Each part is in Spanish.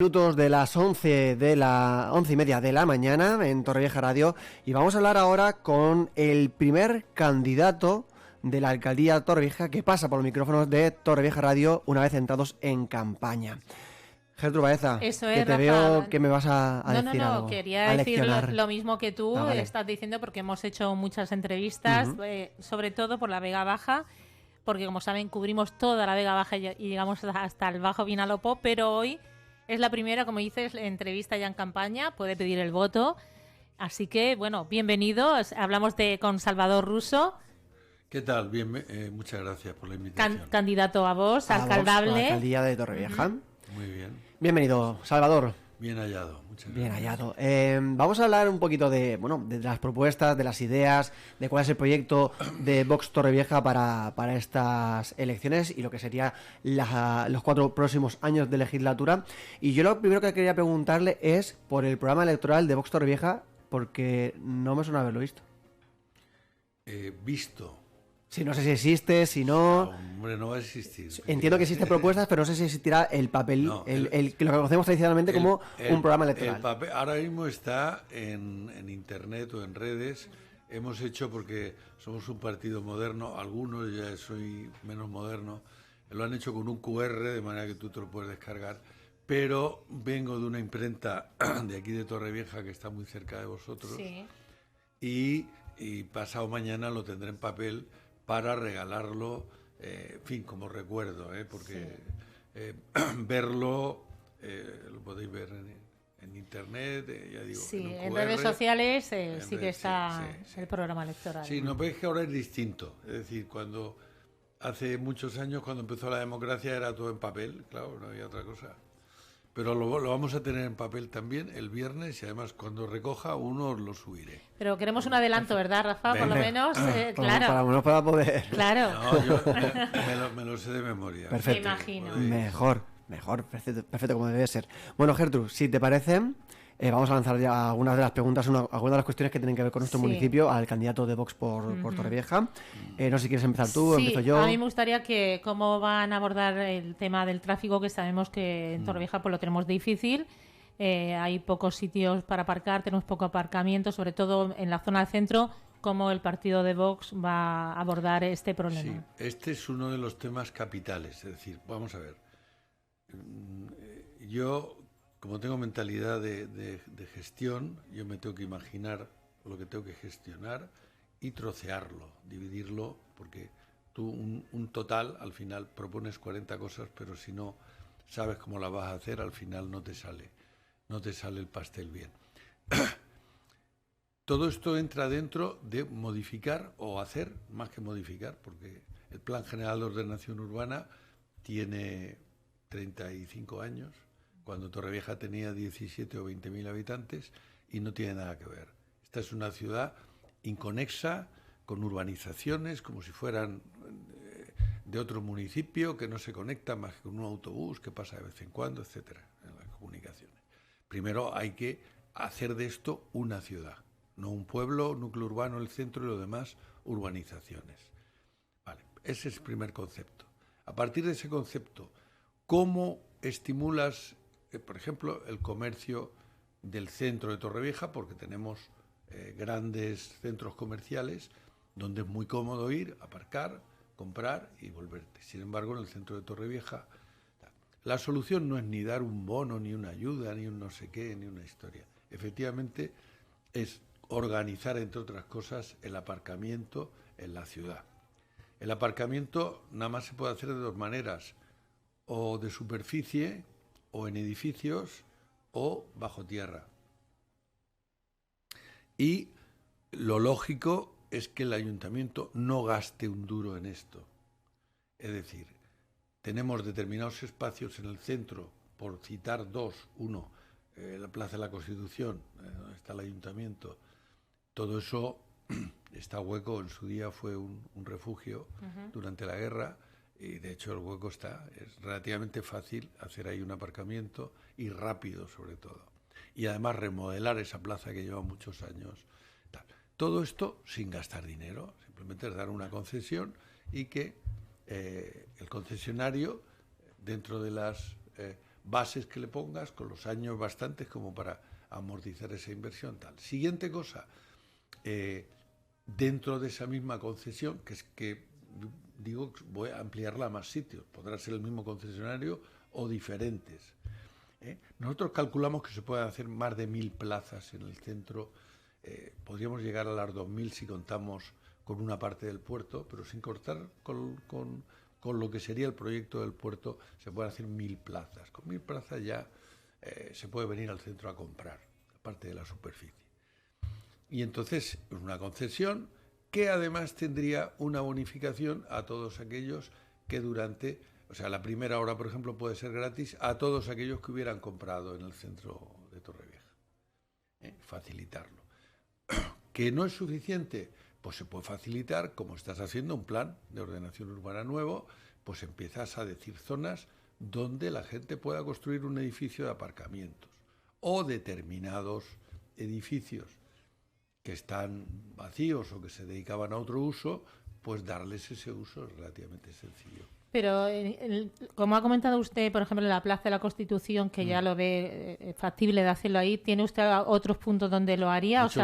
Minutos de las 11:30 de la mañana en Torrevieja Radio, y vamos a hablar ahora con el primer candidato de la alcaldía de Torrevieja que pasa por los micrófonos de Torrevieja Radio una vez entrados en campaña. Gertrude Baeza, Eso es, que te Rafa. veo que me vas a decir No, algo, quería a decir leccionar. lo mismo que tú Vale. estás diciendo, porque hemos hecho muchas entrevistas, sobre todo por la Vega Baja, porque como saben cubrimos toda la Vega Baja y llegamos hasta el Bajo Vinalopó, pero hoy es la primera, como dices, entrevista ya en campaña, puede pedir el voto. Así que, bueno, bienvenido. Hablamos con Salvador Russo. ¿Qué tal? Bien, muchas gracias por la invitación. Candidato a Vox, A alcaldable. Vox, la alcaldía de Torrevieja. Muy bien. Bienvenido, Salvador. Bien hallado, muchas Bien gracias. hallado. Vamos a hablar un poquito de las propuestas, de las ideas, de cuál es el proyecto de Vox Torrevieja para estas elecciones y lo que sería los 4 próximos años de legislatura. Y yo lo primero que quería preguntarle es por el programa electoral de Vox Torrevieja, porque no me suena haberlo visto. Visto. Sí, no sé si existe, si no... Hombre, no va a existir. Entiendo que existen propuestas, pero no sé si existirá el papel, No, lo que conocemos tradicionalmente como un programa electoral. El papel ahora mismo está en internet o en redes. Hemos hecho, porque somos un partido moderno, algunos, ya soy menos moderno, lo han hecho con un QR, de manera que tú te lo puedes descargar, pero vengo de una imprenta de aquí de Torrevieja, que está muy cerca de vosotros, Sí. y pasado mañana lo tendré en papel para regalarlo, en fin, como recuerdo, porque verlo, lo podéis ver en internet, ya digo, Sí, un en QR, redes sociales sí redes, que está sí. el programa electoral. Sí, no veis que ahora es distinto, es decir, cuando hace muchos años, cuando empezó la democracia, era todo en papel, claro, no había otra cosa. Pero lo vamos a tener en papel también el viernes, y además cuando recoja uno os lo subiré. Pero queremos un adelanto, ¿verdad, Rafa? Por lo menos, claro. Para uno para poder... Claro. No, yo me lo sé de memoria. Perfecto. Me imagino. Mejor, perfecto como debe ser. Bueno, Gertrude, si te parece, vamos a lanzar ya algunas de las preguntas, algunas de las cuestiones que tienen que ver con nuestro Sí. municipio, al candidato de Vox por Torrevieja. No sé si quieres empezar tú o Sí, empiezo yo. a mí me gustaría que cómo van a abordar el tema del tráfico, que sabemos que en Torrevieja pues lo tenemos difícil. Hay pocos sitios para aparcar, tenemos poco aparcamiento, sobre todo en la zona del centro. ¿Cómo el partido de Vox va a abordar este problema? Sí, este es uno de los temas capitales. Es decir, vamos a ver. Yo, como tengo mentalidad de gestión, yo me tengo que imaginar lo que tengo que gestionar y trocearlo, dividirlo, porque tú un total, al final propones 40 cosas, pero si no sabes cómo las vas a hacer, al final no te sale el pastel bien. Todo esto entra dentro de modificar o hacer, más que modificar, porque el Plan General de Ordenación Urbana tiene 35 años, cuando Torrevieja tenía 17 o 20.000 habitantes, y no tiene nada que ver. Esta es una ciudad inconexa, con urbanizaciones, como si fueran de otro municipio, que no se conectan más que con un autobús que pasa de vez en cuando, etcétera, en las comunicaciones. Primero hay que hacer de esto una ciudad, no un pueblo, núcleo urbano, el centro y lo demás, urbanizaciones. Vale, ese es el primer concepto. A partir de ese concepto, ¿cómo estimulas, por ejemplo, el comercio del centro de Torrevieja? Porque tenemos grandes centros comerciales donde es muy cómodo ir, aparcar, comprar y volverte. Sin embargo, en el centro de Torrevieja, la solución no es ni dar un bono, ni una ayuda, ni un no sé qué, ni una historia. Efectivamente, es organizar, entre otras cosas, el aparcamiento en la ciudad. El aparcamiento nada más se puede hacer de dos maneras: o de superficie, o en edificios, o bajo tierra. Y lo lógico es que el ayuntamiento no gaste un duro en esto. Es decir, tenemos determinados espacios en el centro, por citar dos: uno, la Plaza de la Constitución, donde está el ayuntamiento. Todo eso está hueco. En su día fue un refugio durante la guerra, y de hecho el hueco está. Es relativamente fácil hacer ahí un aparcamiento, y rápido sobre todo. Y además remodelar esa plaza que lleva muchos años. Tal. Todo esto sin gastar dinero, simplemente es dar una concesión, y que el concesionario, dentro de las bases que le pongas, con los años bastantes como para amortizar esa inversión. Tal. Siguiente cosa, dentro de esa misma concesión, que es que digo, voy a ampliarla a más sitios, podrá ser el mismo concesionario o diferentes. Nosotros calculamos que se pueden hacer más de 1000 plazas en el centro, podríamos llegar a las 2000 si contamos con una parte del puerto, pero sin cortar con lo que sería el proyecto del puerto, se pueden hacer 1000 plazas. Con 1000 plazas ya se puede venir al centro a comprar, aparte de la superficie. Y entonces es una concesión que además tendría una bonificación a todos aquellos que durante, o sea, la primera hora, por ejemplo, puede ser gratis a todos aquellos que hubieran comprado en el centro de Torrevieja. Facilitarlo. ¿Que no es suficiente? Pues se puede facilitar, como estás haciendo un plan de ordenación urbana nuevo, pues empiezas a decir zonas donde la gente pueda construir un edificio de aparcamientos o determinados edificios que están vacíos o que se dedicaban a otro uso, pues darles ese uso es relativamente sencillo. Pero, como ha comentado usted, por ejemplo, en la Plaza de la Constitución, que ya lo ve factible de hacerlo ahí, ¿tiene usted otros puntos donde lo haría? Mucho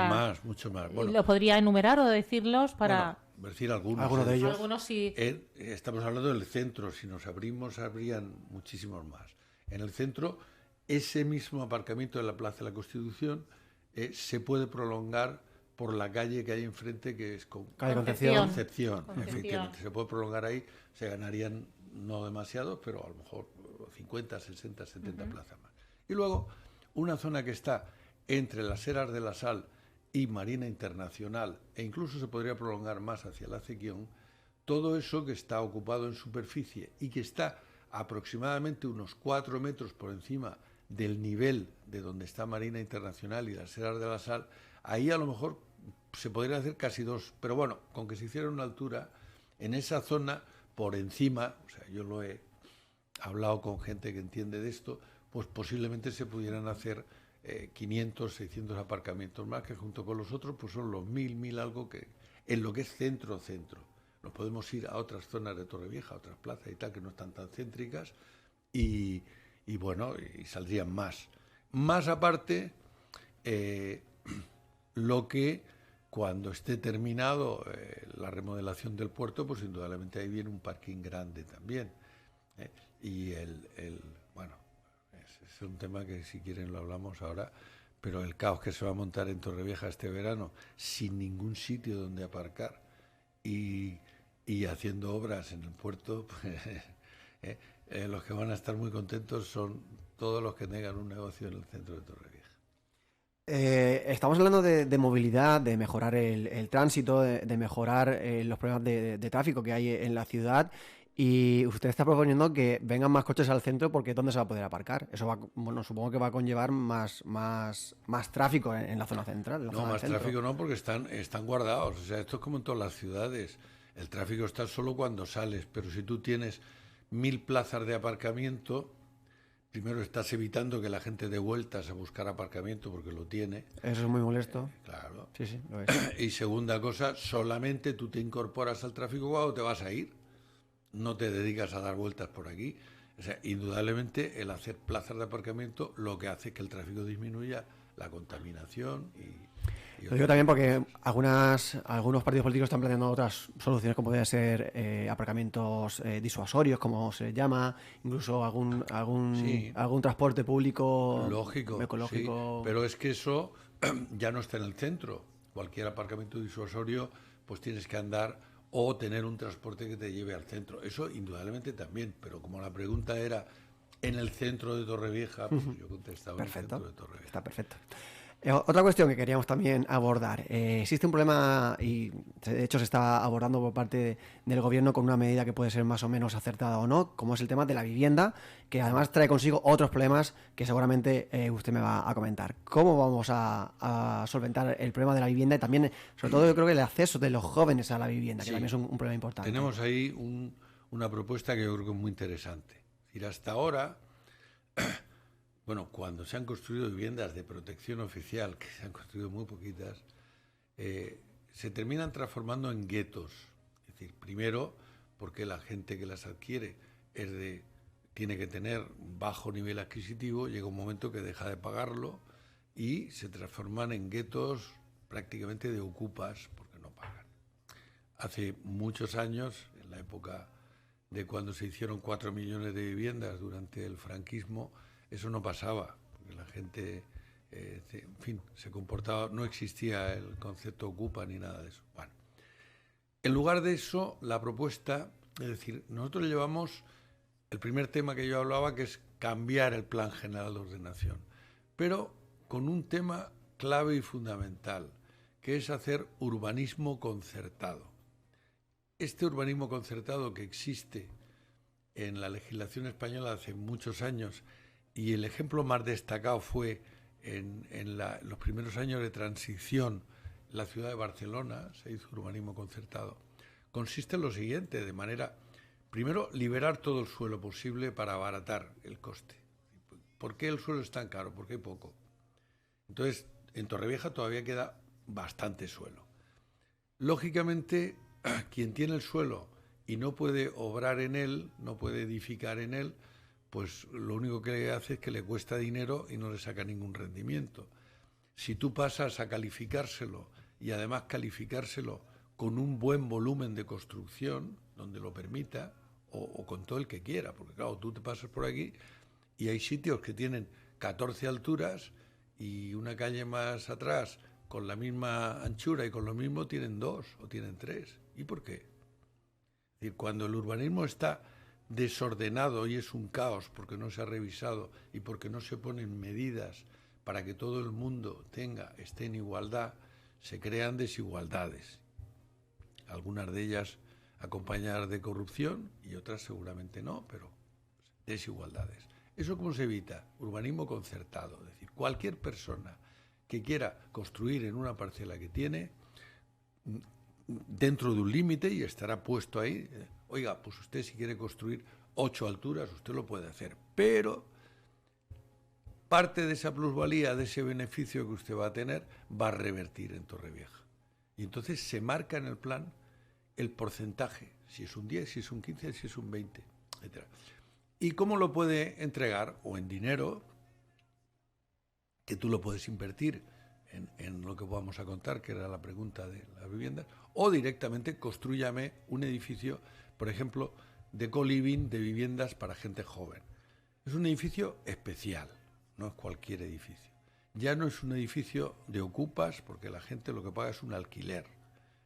más. Bueno, ¿lo podría enumerar o decirlos para...? Bueno, decir algunos. Algunos de ellos. Algunos sí. Estamos hablando del centro, si nos abrimos, habrían muchísimos más. En el centro, ese mismo aparcamiento de la Plaza de la Constitución se puede prolongar por la calle que hay enfrente, que es calle Concepción. Efectivamente, se puede prolongar ahí, se ganarían no demasiado, pero a lo mejor 50, 60, 70 plazas más. Y luego, una zona que está entre las Eras de la Sal y Marina Internacional, e incluso se podría prolongar más hacia la Cequión, todo eso que está ocupado en superficie y que está aproximadamente unos 4 metros por encima del nivel de donde está Marina Internacional y las Eras de la Sal, ahí a lo mejor se podría hacer casi 2, pero bueno, con que se hiciera una altura en esa zona por encima, o sea, yo lo he hablado con gente que entiende de esto, pues posiblemente se pudieran hacer 500, 600 aparcamientos más, que junto con los otros pues son los 1000 algo que en lo que es centro. Nos podemos ir a otras zonas de Torrevieja, a otras plazas y tal, que no están tan céntricas, y bueno, y saldrían más. Más aparte, lo que cuando esté terminado la remodelación del puerto, pues indudablemente ahí viene un parking grande también. Y bueno, es un tema que si quieren lo hablamos ahora, pero el caos que se va a montar en Torrevieja este verano, sin ningún sitio donde aparcar y haciendo obras en el puerto, pues, los que van a estar muy contentos son todos los que tengan un negocio en el centro de Torrevieja. Estamos hablando de movilidad, de mejorar el tránsito, de mejorar los problemas de tráfico que hay en la ciudad, y usted está proponiendo que vengan más coches al centro, porque ¿dónde se va a poder aparcar? Eso bueno, supongo que va a conllevar más tráfico en la zona central. No, más tráfico no, porque están guardados. O sea, esto es como en todas las ciudades. El tráfico está solo cuando sales, pero si tú tienes 1000 plazas de aparcamiento, primero estás evitando que la gente dé vueltas a buscar aparcamiento porque lo tiene. Eso es muy molesto. Claro. Sí, lo es. Y segunda cosa, solamente tú te incorporas al tráfico cuando te vas a ir. No te dedicas a dar vueltas por aquí. O sea, indudablemente el hacer plazas de aparcamiento lo que hace es que el tráfico disminuya, la contaminación Lo digo también porque algunos partidos políticos están planteando otras soluciones, como podría ser aparcamientos disuasorios, como se llama, incluso algún transporte público lógico, ecológico. Sí, pero es que eso ya no está en el centro. Cualquier aparcamiento disuasorio, pues tienes que andar o tener un transporte que te lleve al centro. Eso indudablemente también, pero como la pregunta era en el centro de Torrevieja, pues yo contestaba en el centro de Torrevieja. Está perfecto. Otra cuestión que queríamos también abordar. Existe un problema, y de hecho se está abordando por parte del gobierno con una medida que puede ser más o menos acertada o no, como es el tema de la vivienda, que además trae consigo otros problemas que seguramente usted me va a comentar. ¿Cómo vamos a solventar el problema de la vivienda? Y también, sobre todo, yo creo que el acceso de los jóvenes a la vivienda, que también es un problema importante. Tenemos ahí una propuesta que yo creo que es muy interesante. Es decir, hasta ahora... Bueno, cuando se han construido viviendas de protección oficial, que se han construido muy poquitas, se terminan transformando en guetos. Es decir, primero, porque la gente que las adquiere es de tiene que tener bajo nivel adquisitivo, llega un momento que deja de pagarlo y se transforman en guetos prácticamente de ocupas porque no pagan. Hace muchos años, en la época de cuando se hicieron 4 millones de viviendas durante el franquismo, eso no pasaba, porque la gente, en fin, se comportaba, no existía el concepto ocupa ni nada de eso. Bueno, en lugar de eso, la propuesta, es decir, nosotros llevamos el primer tema que yo hablaba, que es cambiar el Plan General de Ordenación, pero con un tema clave y fundamental, que es hacer urbanismo concertado. Este urbanismo concertado que existe en la legislación española hace muchos años, y el ejemplo más destacado fue en los primeros años de transición, en la ciudad de Barcelona se hizo urbanismo concertado, consiste en lo siguiente, de manera, primero, liberar todo el suelo posible para abaratar el coste. ¿Por qué el suelo es tan caro? Porque hay poco. Entonces, en Torrevieja todavía queda bastante suelo. Lógicamente, quien tiene el suelo y no puede obrar en él, no puede edificar en él, pues lo único que le hace es que le cuesta dinero y no le saca ningún rendimiento. Si tú pasas a calificárselo y además calificárselo con un buen volumen de construcción, donde lo permita, o con todo el que quiera, porque claro, tú te pasas por aquí y hay sitios que tienen 14 alturas y una calle más atrás con la misma anchura y con lo mismo tienen 2 o tienen 3. ¿Y por qué? Es decir, cuando el urbanismo está desordenado y es un caos porque no se ha revisado y porque no se ponen medidas para que todo el mundo esté en igualdad, se crean desigualdades. Algunas de ellas acompañadas de corrupción y otras seguramente no, pero desigualdades. ¿Eso cómo se evita? Urbanismo concertado, es decir, cualquier persona que quiera construir en una parcela que tiene, dentro de un límite, y estará puesto ahí, oiga, pues usted si quiere construir 8 alturas, usted lo puede hacer, pero parte de esa plusvalía, de ese beneficio que usted va a tener, va a revertir en Torrevieja. Y entonces se marca en el plan el porcentaje, si es un 10, si es un 15, si es un 20, etc. ¿Y cómo lo puede entregar? O en dinero, que tú lo puedes invertir en lo que vamos a contar, que era la pregunta de las viviendas, o directamente constrúyame un edificio, por ejemplo, de co-living, de viviendas para gente joven. Es un edificio especial, no es cualquier edificio. Ya no es un edificio de ocupas, porque la gente lo que paga es un alquiler.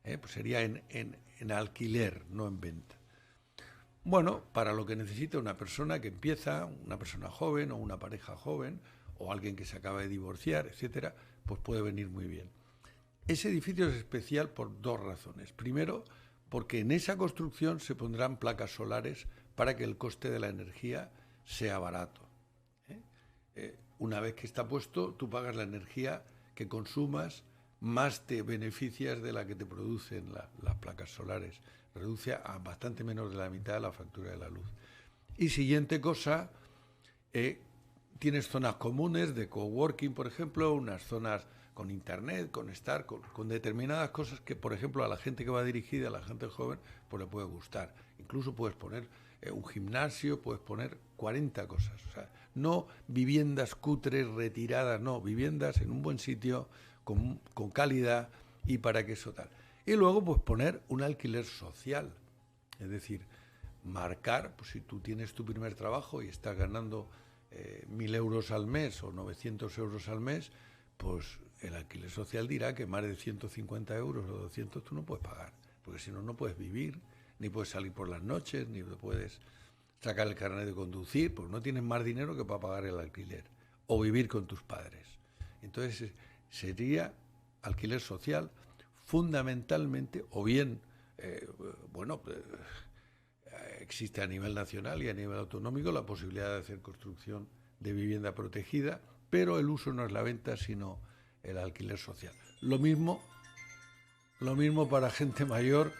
Pues sería en alquiler, no en venta. Bueno, para lo que necesita una persona que empieza, una persona joven o una pareja joven, o alguien que se acaba de divorciar, etcétera, pues puede venir muy bien. Ese edificio es especial por 2 razones. Primero, porque en esa construcción se pondrán placas solares para que el coste de la energía sea barato. Una vez que está puesto, tú pagas la energía que consumas, más te beneficias de la que te producen las placas solares. Reduce a bastante menos de la mitad de la factura de la luz. Y siguiente cosa, tienes zonas comunes de coworking, por ejemplo, unas zonas con internet, con determinadas cosas que, por ejemplo, a la gente que va dirigida, a la gente joven, pues le puede gustar. Incluso puedes poner un gimnasio, puedes poner 40 cosas. O sea, no viviendas cutres, retiradas, no, viviendas en un buen sitio, con calidad y para que eso tal. Y luego, pues poner un alquiler social. Es decir, marcar, pues si tú tienes tu primer trabajo y estás ganando 1.000 euros al mes o 900 euros al mes, pues el alquiler social dirá que más de 150 euros o 200 tú no puedes pagar, porque si no, no puedes vivir, ni puedes salir por las noches, ni puedes sacar el carnet de conducir, porque no tienes más dinero que para pagar el alquiler, o vivir con tus padres. Entonces sería alquiler social fundamentalmente, o bien, existe a nivel nacional y a nivel autonómico la posibilidad de hacer construcción de vivienda protegida, pero el uso no es la venta, sino el alquiler social. Lo mismo para gente mayor,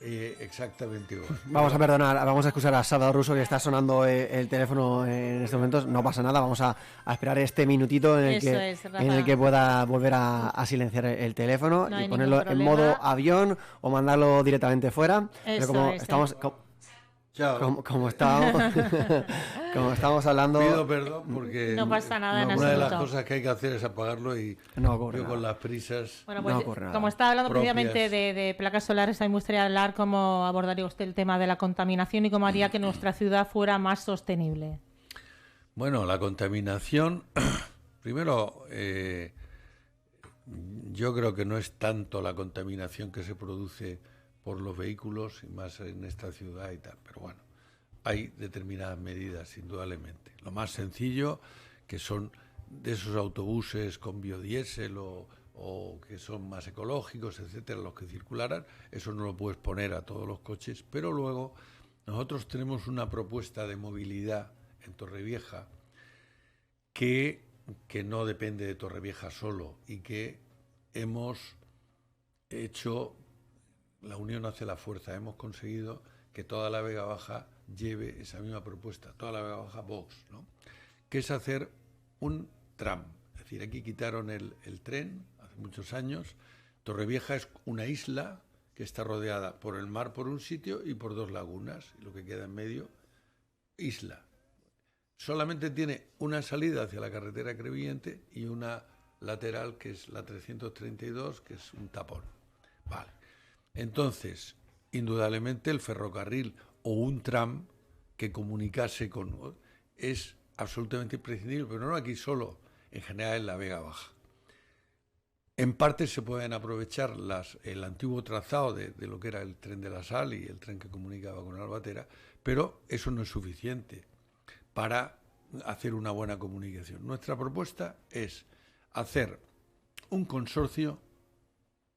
exactamente igual. Vamos a perdonar, vamos a excusar a Salvador Russo, que está sonando el teléfono en estos momentos. No pasa nada, vamos a esperar este minutito en el que pueda volver a silenciar el teléfono y ponerlo en modo avión o mandarlo directamente fuera. Eso, Pero como estamos... Chao. Como estábamos, como estábamos hablando... Pido perdón porque no pasa nada en una de las absoluto. cosas que hay que hacer es apagarlo y No ocurre yo con nada. las prisas... Bueno, pues No ocurre nada. como está hablando Propias. precisamente de placas solares, a mí me gustaría hablar cómo abordaría usted el tema de la contaminación y cómo haría que nuestra ciudad fuera más sostenible. Bueno, la contaminación, primero, yo creo que no es tanto la contaminación que se produce por los vehículos y más en esta ciudad y tal, pero bueno, hay determinadas medidas, indudablemente. Lo más sencillo, que son de esos autobuses con biodiesel o que son más ecológicos, etcétera, los que circularan, eso no lo puedes poner a todos los coches, pero luego nosotros tenemos una propuesta de movilidad en Torrevieja que no depende de Torrevieja solo y que hemos hecho, la unión hace la fuerza, hemos conseguido que toda la Vega Baja lleve esa misma propuesta, toda la Vega Baja Vox, ¿no? Que es hacer un tram. Es decir, aquí quitaron el tren hace muchos años. Torrevieja es una isla que está rodeada por el mar por un sitio y por dos lagunas, y lo que queda en medio, isla. Solamente tiene una salida hacia la carretera Crevillente y una lateral, que es la 332, que es un tapón. Vale. Entonces, indudablemente el ferrocarril o un tram que comunicase con... es absolutamente imprescindible, pero no aquí solo, en general en la Vega Baja. En parte se pueden aprovechar el antiguo trazado de lo que era el tren de la Sal y el tren que comunicaba con Albatera, pero eso no es suficiente para hacer una buena comunicación. Nuestra propuesta es hacer un consorcio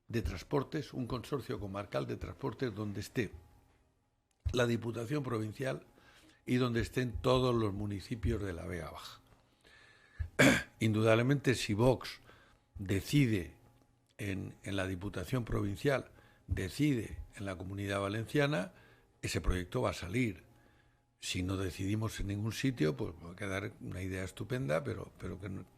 de transportes, un consorcio comarcal de transportes donde esté la Diputación Provincial y donde estén todos los municipios de la Vega Baja. Indudablemente, si Vox decide en la Diputación Provincial, decide en la Comunidad Valenciana, ese proyecto va a salir. Si no decidimos en ningún sitio, pues va a quedar una idea estupenda, pero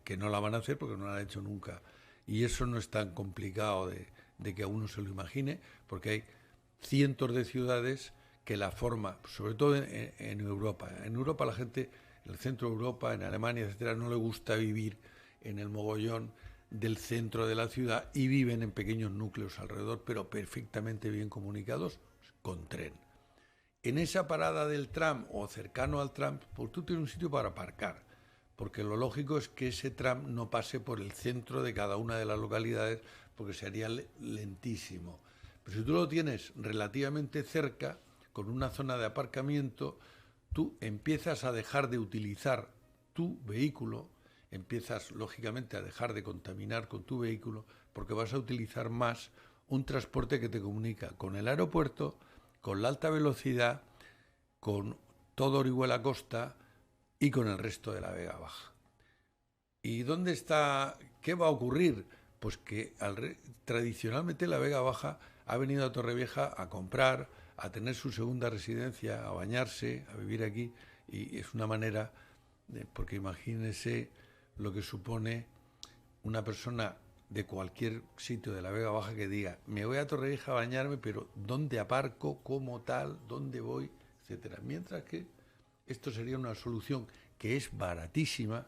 que no la van a hacer porque no la han hecho nunca. Y eso no es tan complicado de que a uno se lo imagine, porque hay cientos de ciudades que la forma, sobre todo en Europa. En Europa la gente, en el centro de Europa, en Alemania, etcétera, no le gusta vivir en el mogollón del centro de la ciudad y viven en pequeños núcleos alrededor, pero perfectamente bien comunicados con tren. En esa parada del tram o cercano al tram, pues tú tienes un sitio para aparcar, porque lo lógico es que ese tram no pase por el centro de cada una de las localidades, porque sería lentísimo. Pero si tú lo tienes relativamente cerca, con una zona de aparcamiento, tú empiezas a dejar de utilizar tu vehículo, empiezas lógicamente a dejar de contaminar con tu vehículo, porque vas a utilizar más un transporte que te comunica con el aeropuerto, con la alta velocidad, con todo Orihuela Costa y con el resto de la Vega Baja. ¿Y dónde está? ¿Qué va a ocurrir? Pues que tradicionalmente la Vega Baja ha venido a Torrevieja a comprar, a tener su segunda residencia, a bañarse, a vivir aquí, y es una manera, porque imagínense lo que supone una persona de cualquier sitio de la Vega Baja que diga, me voy a Torrevieja a bañarme, pero ¿dónde aparco? ¿Cómo tal? ¿Dónde voy? Etcétera. Mientras que esto sería una solución que es baratísima,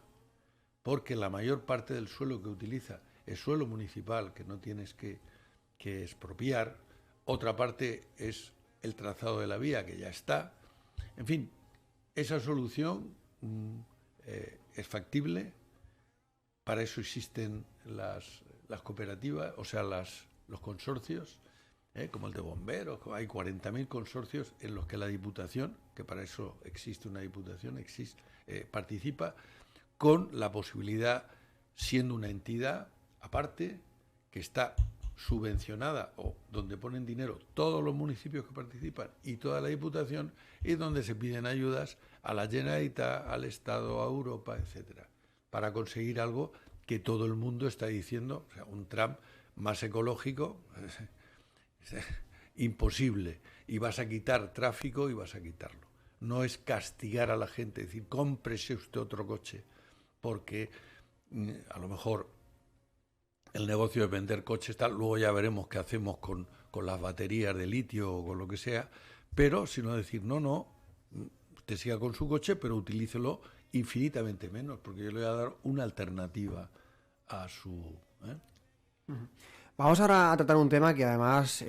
porque la mayor parte del suelo que utiliza es suelo municipal, que no tienes que expropiar. Otra parte es el trazado de la vía, que ya está. En fin, esa solución es factible. Para eso existen las cooperativas, o sea, los consorcios, como el de bomberos. Hay 40.000 consorcios en los que la Diputación, que para eso existe una Diputación, participa, con la posibilidad, siendo una entidad aparte, que está subvencionada o donde ponen dinero todos los municipios que participan y toda la Diputación, y donde se piden ayudas a la Generalitat, al Estado, a Europa, etcétera, para conseguir algo que todo el mundo está diciendo, o sea, un tram más ecológico, imposible, y vas a quitar tráfico y vas a quitarlo. No es castigar a la gente, es decir, cómprese usted otro coche, porque a lo mejor el negocio de vender coches tal, luego ya veremos qué hacemos con las baterías de litio o con lo que sea, pero sino decir, no, usted siga con su coche, pero utilícelo infinitamente menos, porque yo le voy a dar una alternativa a su... Vamos ahora a tratar un tema que además,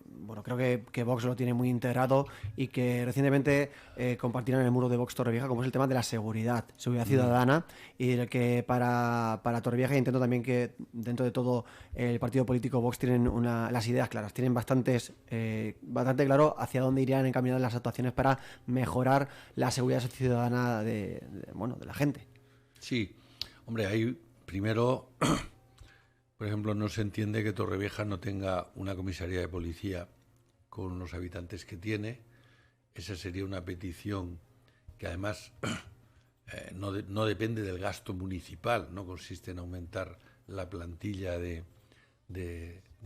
bueno, creo que Vox lo tiene muy integrado y que recientemente compartieron en el muro de Vox Torrevieja, como es el tema de la seguridad ciudadana, y del que para Torrevieja, y entiendo también que dentro de todo el partido político Vox tienen las ideas claras, tienen bastante claro hacia dónde irían encaminadas las actuaciones para mejorar la seguridad ciudadana de la gente. Sí, hombre, ahí primero... Por ejemplo, no se entiende que Torrevieja no tenga una comisaría de policía con los habitantes que tiene. Esa sería una petición que además no depende del gasto municipal, no consiste en aumentar la plantilla de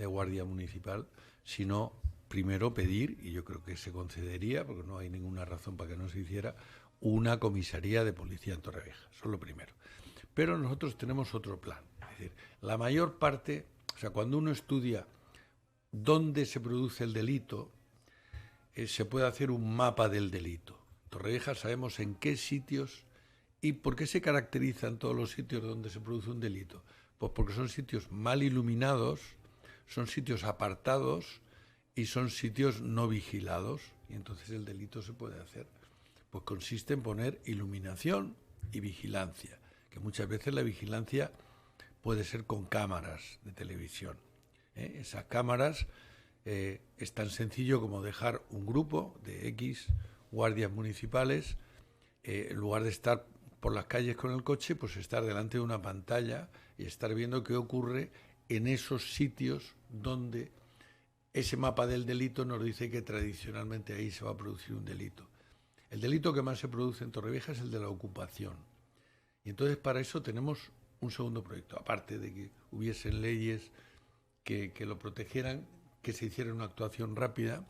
guardia municipal, sino primero pedir, y yo creo que se concedería, porque no hay ninguna razón para que no se hiciera, una comisaría de policía en Torrevieja. Eso es lo primero. Pero nosotros tenemos otro plan. Es decir, la mayor parte, o sea, cuando uno estudia dónde se produce el delito, se puede hacer un mapa del delito. En Torrevieja sabemos en qué sitios y por qué se caracterizan todos los sitios donde se produce un delito. Pues porque son sitios mal iluminados, son sitios apartados y son sitios no vigilados. Y entonces el delito se puede hacer. Pues consiste en poner iluminación y vigilancia, que muchas veces la vigilancia puede ser con cámaras de televisión. Esas cámaras es tan sencillo como dejar un grupo de X guardias municipales, en lugar de estar por las calles con el coche, pues estar delante de una pantalla y estar viendo qué ocurre en esos sitios donde ese mapa del delito nos dice que tradicionalmente ahí se va a producir un delito. El delito que más se produce en Torrevieja es el de la ocupación. Y entonces para eso tenemos un segundo proyecto, aparte de que hubiesen leyes que lo protegieran, que se hiciera una actuación rápida.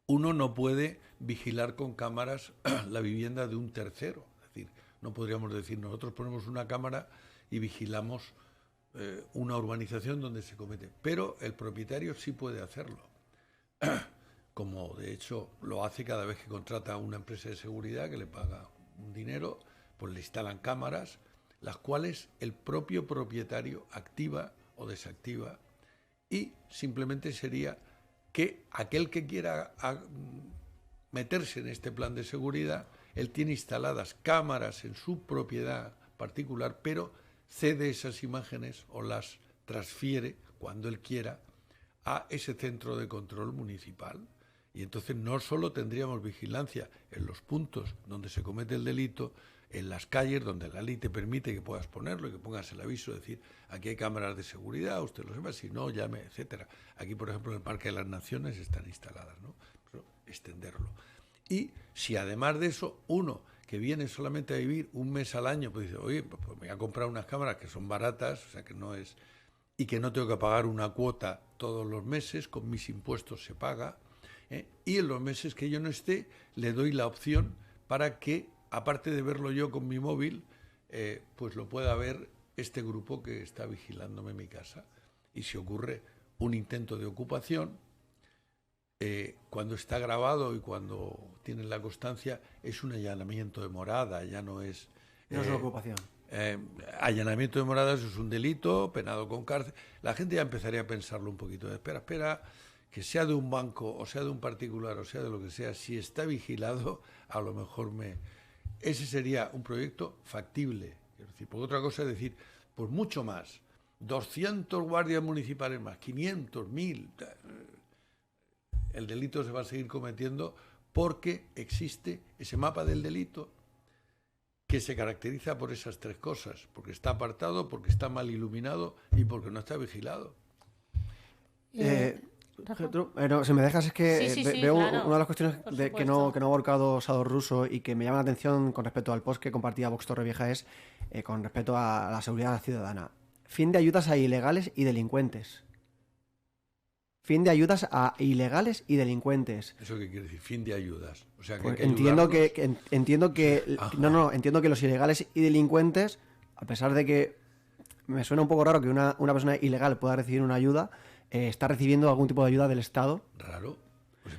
Uno no puede vigilar con cámaras la vivienda de un tercero. Es decir, no podríamos decir, nosotros ponemos una cámara y vigilamos una urbanización donde se comete. Pero el propietario sí puede hacerlo. Como de hecho lo hace cada vez que contrata a una empresa de seguridad que le paga un dinero, pues le instalan cámaras, las cuales el propio propietario activa o desactiva, y simplemente sería que aquel que quiera meterse en este plan de seguridad, él tiene instaladas cámaras en su propiedad particular, pero cede esas imágenes o las transfiere cuando él quiera a ese centro de control municipal. Y entonces no solo tendríamos vigilancia en los puntos donde se comete el delito, en las calles donde la ley te permite que puedas ponerlo y que pongas el aviso, decir, aquí hay cámaras de seguridad, usted lo sepa, si no, llame, etcétera. Aquí, por ejemplo, en el Parque de las Naciones están instaladas, ¿no? Pero extenderlo. Y si además de eso, uno que viene solamente a vivir un mes al año, pues dice, oye, pues me voy a comprar unas cámaras que son baratas, o sea que no es, y que no tengo que pagar una cuota todos los meses, con mis impuestos se paga, y en los meses que yo no esté, le doy la opción para que, aparte de verlo yo con mi móvil, pues lo pueda ver este grupo que está vigilándome en mi casa. Y si ocurre un intento de ocupación, cuando está grabado y cuando tienen la constancia, es un allanamiento de morada, ya no es... No es una ocupación. Allanamiento de moradas es un delito, penado con cárcel. La gente ya empezaría a pensarlo un poquito. Espera, que sea de un banco, o sea de un particular, o sea de lo que sea, si está vigilado, a lo mejor ese sería un proyecto factible. Es decir, por otra cosa es decir, pues mucho más, 200 guardias municipales más, 500, 1000... El delito se va a seguir cometiendo porque existe ese mapa del delito que se caracteriza por esas tres cosas, porque está apartado, porque está mal iluminado y porque no está vigilado. Si me dejas, es que Sí, veo claro, una de las cuestiones que no ha abordado Sador Russo y que me llama la atención con respecto al post que compartía Vox Torrevieja es con respecto a la seguridad ciudadana. Fin de ayudas a ilegales y delincuentes. Fin de ayudas a ilegales y delincuentes. ¿Eso qué quiere decir? Fin de ayudas. O sea, que Pues hay que entiendo que Ajá. entiendo que los ilegales y delincuentes, a pesar de que me suena un poco raro que una persona ilegal pueda recibir una ayuda, está recibiendo algún tipo de ayuda del Estado. Raro.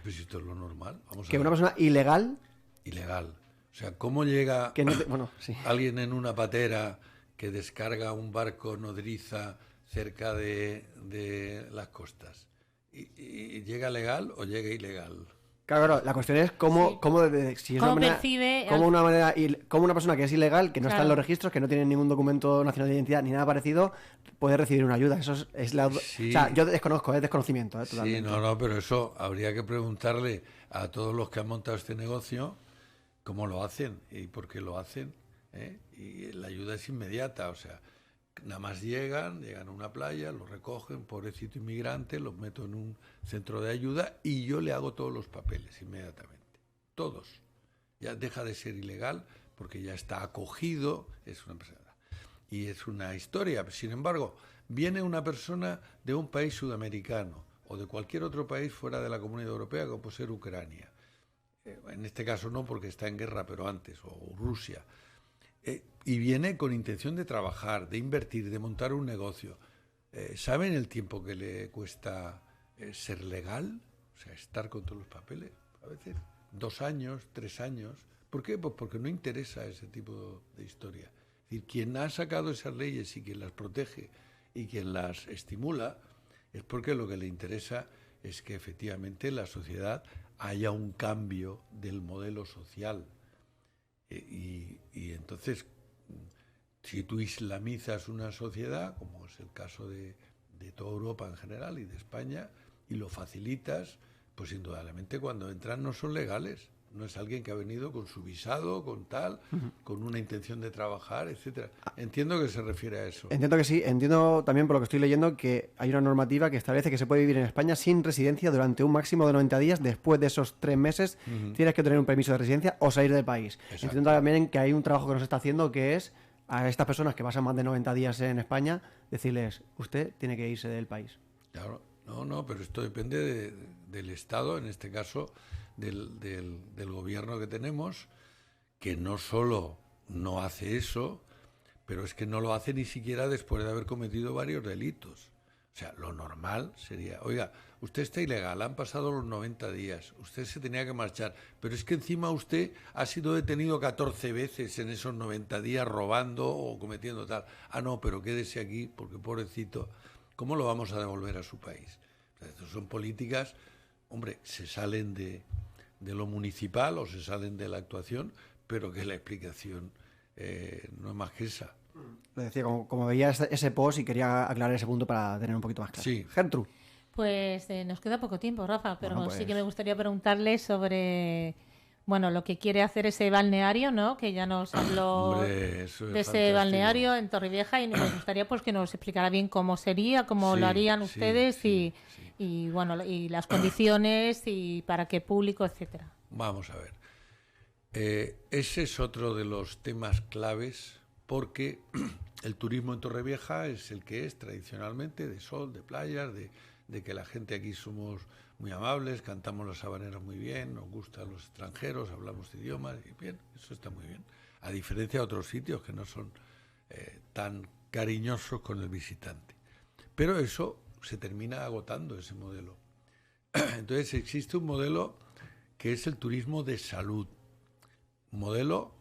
Pues esto es lo normal. Vamos a Que ver. una persona ilegal... Ilegal. O sea, ¿cómo llega Que no te- bueno, sí. alguien en una patera que descarga un barco nodriza cerca de las costas? ¿Y llega legal o llega ilegal? Claro, la cuestión es cómo, Sí. si es ¿Cómo una manera, percibe cómo al- una manera, cómo una persona que es ilegal, que no está en los Claro. registros, que no tiene ningún documento nacional de identidad ni nada parecido, puede recibir una ayuda. Eso es la... Sí. O sea, yo desconozco, es desconocimiento, Sí, totalmente. no, pero eso habría que preguntarle a todos los que han montado este negocio cómo lo hacen y por qué lo hacen, ¿eh? Y la ayuda es inmediata, o sea, nada más llegan a una playa, los recogen, pobrecito inmigrante, los meto en un centro de ayuda y yo le hago todos los papeles inmediatamente, todos. Ya deja de ser ilegal porque ya está acogido, es una persona. Y es una historia. Sin embargo, viene una persona de un país sudamericano o de cualquier otro país fuera de la Comunidad Europea, como puede ser Ucrania. En este caso no, porque está en guerra, pero antes, o Rusia. Y viene con intención de trabajar, de invertir, de montar un negocio. ¿Saben el tiempo que le cuesta ser legal? O sea, estar con todos los papeles. A veces 2 años, 3 años. ¿Por qué? Pues porque no interesa ese tipo de historia. Es decir, quien ha sacado esas leyes y quien las protege y quien las estimula es porque lo que le interesa es que efectivamente en la sociedad haya un cambio del modelo social. Y entonces, si tú islamizas una sociedad, como es el caso de toda Europa en general y de España, y lo facilitas, pues indudablemente cuando entran no son legales. No es alguien que ha venido con su visado, con tal, con una intención de trabajar, etcétera. Entiendo que se refiere a eso. Entiendo que sí, entiendo también por lo que estoy leyendo que hay una normativa que establece que se puede vivir en España sin residencia durante un máximo de 90 días. Después de esos 3 meses tienes que tener un permiso de residencia o salir del país. Exacto. Entiendo también que hay un trabajo que nos está haciendo que es a estas personas que pasan más de 90 días en España decirles, usted tiene que irse del país. Claro, no, pero esto depende del Estado, en este caso del gobierno que tenemos, que no solo no hace eso, pero es que no lo hace ni siquiera después de haber cometido varios delitos. O sea, lo normal sería, oiga, usted está ilegal, han pasado los 90 días, usted se tenía que marchar, pero es que encima usted ha sido detenido 14 veces en esos 90 días robando o cometiendo tal. Ah, no, pero quédese aquí porque pobrecito, ¿cómo lo vamos a devolver a su país? O sea, estas son políticas, hombre, se salen de lo municipal o se salen de la actuación, pero que la explicación no es más que esa. Le decía, como veía ese post y quería aclarar ese punto para tener un poquito más claro. Sí. Gertrude. Pues nos queda poco tiempo, Rafa, pero Bueno, sí pues- que me gustaría preguntarle sobre, bueno, lo que quiere hacer ese balneario, ¿no? Que ya nos habló Hombre, eso es de ese fantástico. balneario en Torrevieja y me gustaría pues que nos explicara bien cómo sería, cómo Sí, lo harían sí, ustedes sí, sí. y bueno, y las condiciones y para qué público, etcétera. Vamos a ver. Ese es otro de los temas claves porque el turismo en Torrevieja es el que es tradicionalmente, de sol, de playas, de que la gente aquí somos muy amables, cantamos las habaneras muy bien, nos gustan los extranjeros, hablamos idiomas, y bien, eso está muy bien. A diferencia de otros sitios que no son tan cariñosos con el visitante. Pero eso se termina agotando, ese modelo. Entonces existe un modelo que es el turismo de salud. Un modelo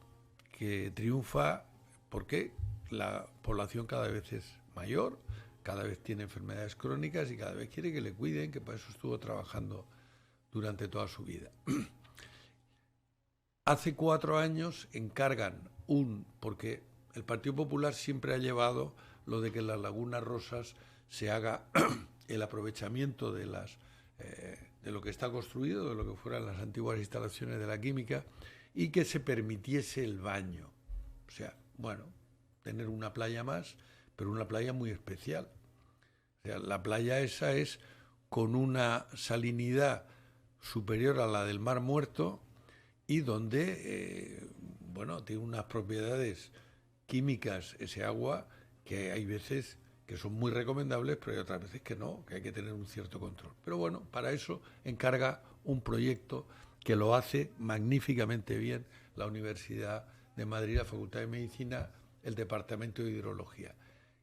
que triunfa porque la población cada vez es mayor, cada vez tiene enfermedades crónicas y cada vez quiere que le cuiden, que para eso estuvo trabajando durante toda su vida. Hace 4 años encargan porque el Partido Popular siempre ha llevado lo de que en las Lagunas Rosas se haga el aprovechamiento de lo que está construido, de lo que fueran las antiguas instalaciones de la química, y que se permitiese el baño. O sea, bueno, tener una playa más, pero una playa muy especial. O sea, la playa esa es con una salinidad superior a la del Mar Muerto y donde, tiene unas propiedades químicas ese agua que hay veces que son muy recomendables, pero hay otras veces que no, que hay que tener un cierto control. Pero bueno, para eso encarga un proyecto que lo hace magníficamente bien la Universidad de Madrid, la Facultad de Medicina, el Departamento de Hidrología.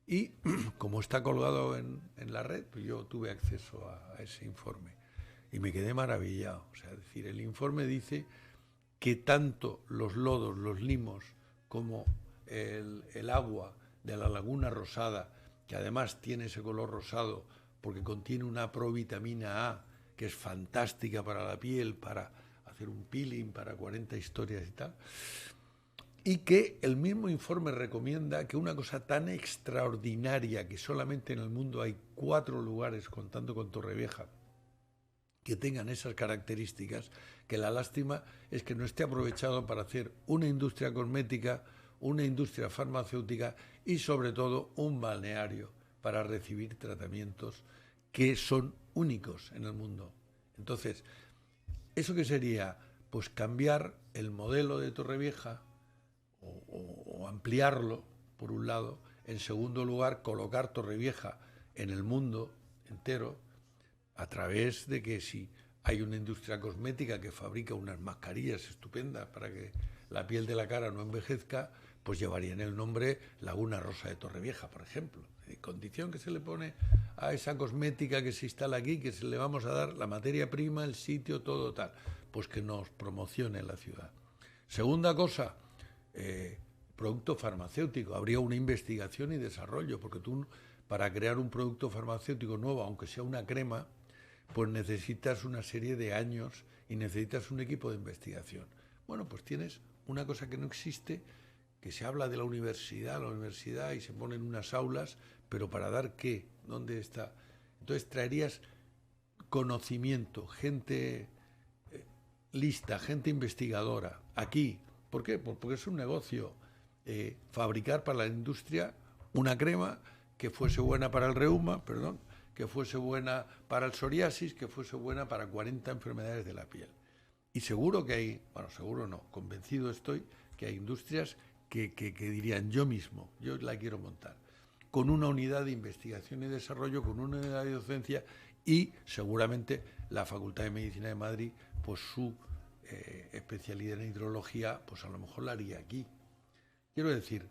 Y como está colgado en la red, pues yo tuve acceso a ese informe. y me quedé maravillado. O sea, es decir, el informe dice que tanto los lodos, los limos, como el agua de la Laguna Rosada, que además tiene ese color rosado porque contiene una provitamina A, que es fantástica para la piel, para hacer un peeling, para 40 historias y tal, y que el mismo informe recomienda que una cosa tan extraordinaria, que solamente en el mundo hay 4 lugares, contando con Torrevieja, que tengan esas características, que la lástima es que no esté aprovechado para hacer una industria cosmética, una industria farmacéutica y sobre todo un balneario para recibir tratamientos que son únicos en el mundo. Entonces, ¿eso qué sería? Pues cambiar el modelo de Torrevieja o ampliarlo, por un lado. En segundo lugar, colocar Torrevieja en el mundo entero, a través de que si hay una industria cosmética que fabrica unas mascarillas estupendas para que la piel de la cara no envejezca, pues llevarían el nombre Laguna Rosa de Torrevieja, por ejemplo. Condición que se le pone a esa cosmética que se instala aquí, que se le vamos a dar la materia prima, el sitio, todo tal, pues que nos promocione en la ciudad. Segunda cosa, producto farmacéutico. Habría una investigación y desarrollo, porque tú, para crear un producto farmacéutico nuevo, aunque sea una crema, pues necesitas una serie de años y necesitas un equipo de investigación. Bueno, pues tienes una cosa que no existe, que se habla de la universidad y se ponen unas aulas, pero ¿para dar qué? ¿Dónde está? Entonces traerías conocimiento, gente lista, gente investigadora, aquí. ¿Por qué? Pues porque es un negocio. Fabricar para la industria una crema que fuese buena para el reuma, que fuese buena para el psoriasis, que fuese buena para 40 enfermedades de la piel. Y seguro que hay, bueno, seguro no, convencido estoy que hay industrias que dirían yo mismo, yo la quiero montar, con una unidad de investigación y desarrollo, con una unidad de docencia y seguramente la Facultad de Medicina de Madrid, pues su especialidad en hidrología, pues a lo mejor la haría aquí. Quiero decir,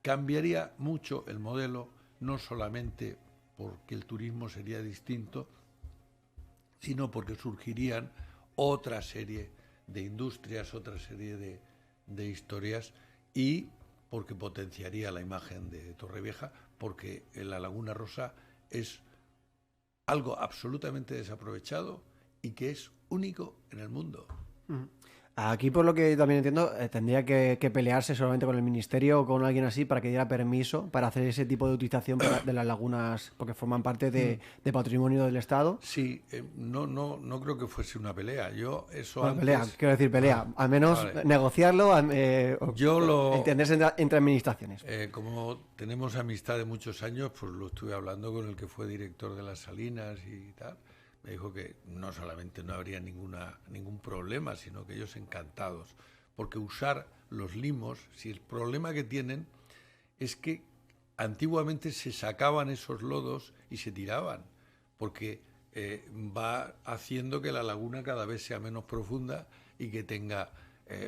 cambiaría mucho el modelo, no solamente porque el turismo sería distinto, sino porque surgirían otra serie de industrias, otra serie de historias y porque potenciaría la imagen de Torrevieja, porque la Laguna Rosa es algo absolutamente desaprovechado y que es único en el mundo. Aquí, por lo que también entiendo, tendría que pelearse solamente con el ministerio o con alguien así para que diera permiso para hacer ese tipo de utilización de las lagunas, porque forman parte de patrimonio del Estado. Sí, no creo que fuese una pelea. Yo eso Bueno, antes... pelea, quiero decir pelea. Al menos vale. negociarlo, entenderse entre administraciones. Como tenemos amistad de muchos años, pues lo estuve hablando con el que fue director de las Salinas y tal. Me dijo que no solamente no habría ningún problema, sino que ellos encantados. Porque usar los limos, si el problema que tienen es que antiguamente se sacaban esos lodos y se tiraban, porque va haciendo que la laguna cada vez sea menos profunda y que tenga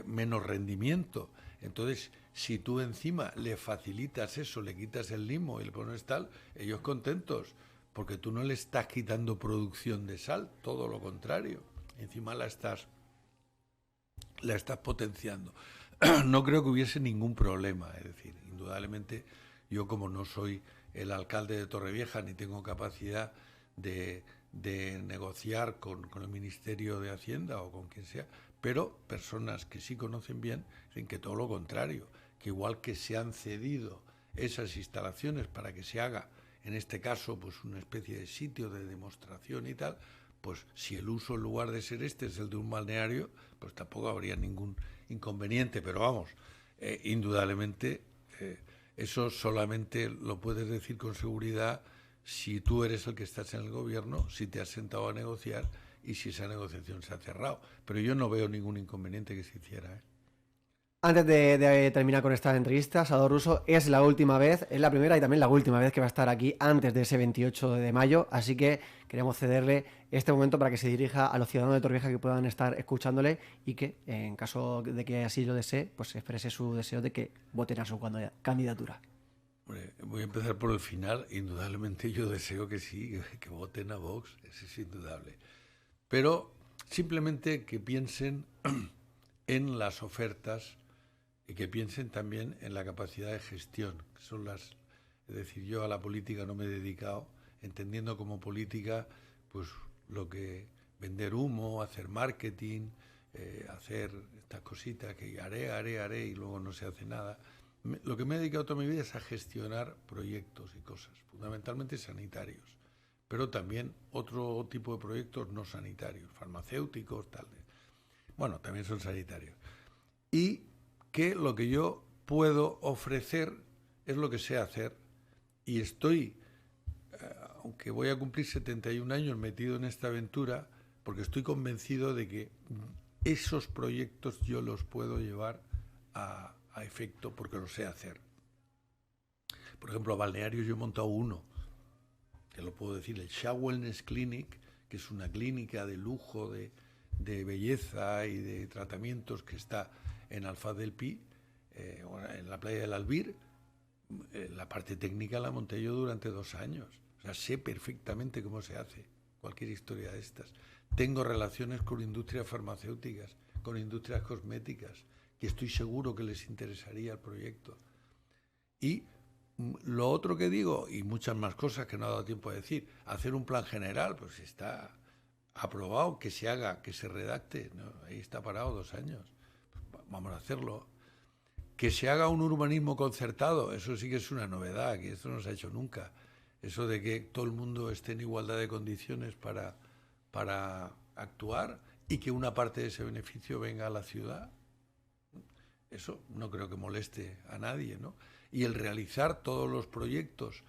menos rendimiento. Entonces, si tú encima le facilitas eso, le quitas el limo y le pones tal, ellos contentos, porque tú no le estás quitando producción de sal, todo lo contrario. Encima la estás potenciando. No creo que hubiese ningún problema, es decir, indudablemente yo como no soy el alcalde de Torrevieja ni tengo capacidad de negociar con el Ministerio de Hacienda o con quien sea, pero personas que sí conocen bien dicen que todo lo contrario, que igual que se han cedido esas instalaciones para que se haga, en este caso, pues una especie de sitio de demostración y tal, pues si el uso en lugar de ser este es el de un balneario, pues tampoco habría ningún inconveniente, pero vamos, indudablemente eso solamente lo puedes decir con seguridad si tú eres el que estás en el gobierno, si te has sentado a negociar y si esa negociación se ha cerrado. Pero yo no veo ningún inconveniente que se hiciera, Antes de terminar con esta entrevista, Salvador Russo, es la última vez, es la primera y también la última vez que va a estar aquí antes de ese 28 de mayo, así que queremos cederle este momento para que se dirija a los ciudadanos de Torrevieja que puedan estar escuchándole y que, en caso de que así lo desee, pues exprese su deseo de que voten a su candidatura. Voy a empezar por el final. Indudablemente yo deseo que sí, que voten a Vox, eso es indudable. pero simplemente que piensen en las ofertas y que piensen también en la capacidad de gestión, que son es decir, yo a la política no me he dedicado, entendiendo como política, pues lo que vender humo, hacer marketing, hacer estas cositas que haré y luego no se hace nada. Lo que me he dedicado toda mi vida es a gestionar proyectos y cosas, fundamentalmente sanitarios, pero también otro tipo de proyectos no sanitarios, farmacéuticos, tal. Bueno, también son sanitarios. Y que lo que yo puedo ofrecer es lo que sé hacer. Y estoy, aunque voy a cumplir 71 años metido en esta aventura, porque estoy convencido de que esos proyectos yo los puedo llevar a efecto porque lo sé hacer. Por ejemplo, a balnearios yo he montado uno, que lo puedo decir, el Shah Wellness Clinic, que es una clínica de lujo, de belleza y de tratamientos que está en Alfaz del Pi, en la playa del Albir. La parte técnica la monté yo durante 2 años. O sea, sé perfectamente cómo se hace cualquier historia de estas. Tengo relaciones con industrias farmacéuticas, con industrias cosméticas, que estoy seguro que les interesaría el proyecto. Y lo otro que digo, y muchas más cosas que no ha dado tiempo a decir, hacer un plan general, pues está aprobado, que se haga, que se redacte, ¿no? Ahí está parado 2 años. Pues vamos a hacerlo. Que se haga un urbanismo concertado, eso sí que es una novedad, que esto no se ha hecho nunca. Eso de que todo el mundo esté en igualdad de condiciones para actuar y que una parte de ese beneficio venga a la ciudad, eso no creo que moleste a nadie, ¿no? Y el realizar todos los proyectos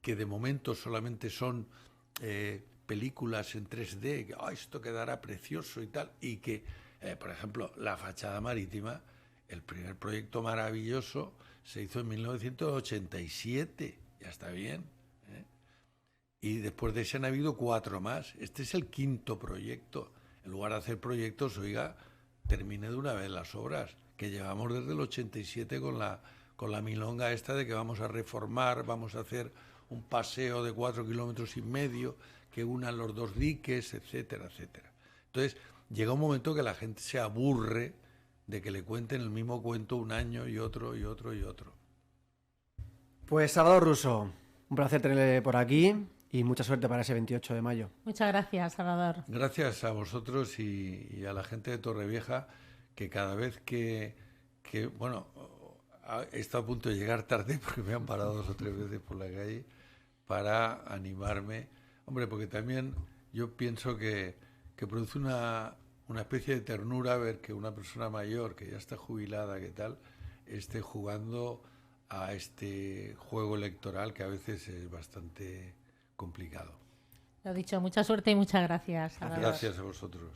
que de momento solamente son películas en 3D, que esto quedará precioso y tal, y que, por ejemplo, la fachada marítima, el primer proyecto maravilloso se hizo en 1987, ya está bien, ¿eh? Y después de ese han habido 4 más. Este es el 5º proyecto. En lugar de hacer proyectos, oiga, termine de una vez las obras, que llevamos desde el 87 con la milonga esta de que vamos a reformar, vamos a hacer un paseo de 4,5 kilómetros que unan los 2 diques, etcétera, etcétera. Entonces, llega un momento que la gente se aburre de que le cuenten el mismo cuento un año y otro y otro y otro. Pues Salvador Russo, un placer tenerle por aquí y mucha suerte para ese 28 de mayo. Muchas gracias, Salvador. Gracias a vosotros y a la gente de Torrevieja, que cada vez que bueno, he estado a punto de llegar tarde porque me han parado 2 o 3 veces por la calle para animarme. Hombre, porque también yo pienso que produce una especie de ternura ver que una persona mayor, que ya está jubilada, que tal, esté jugando a este juego electoral que a veces es bastante complicado. Lo dicho, mucha suerte y muchas gracias, Salvador. Gracias a vosotros.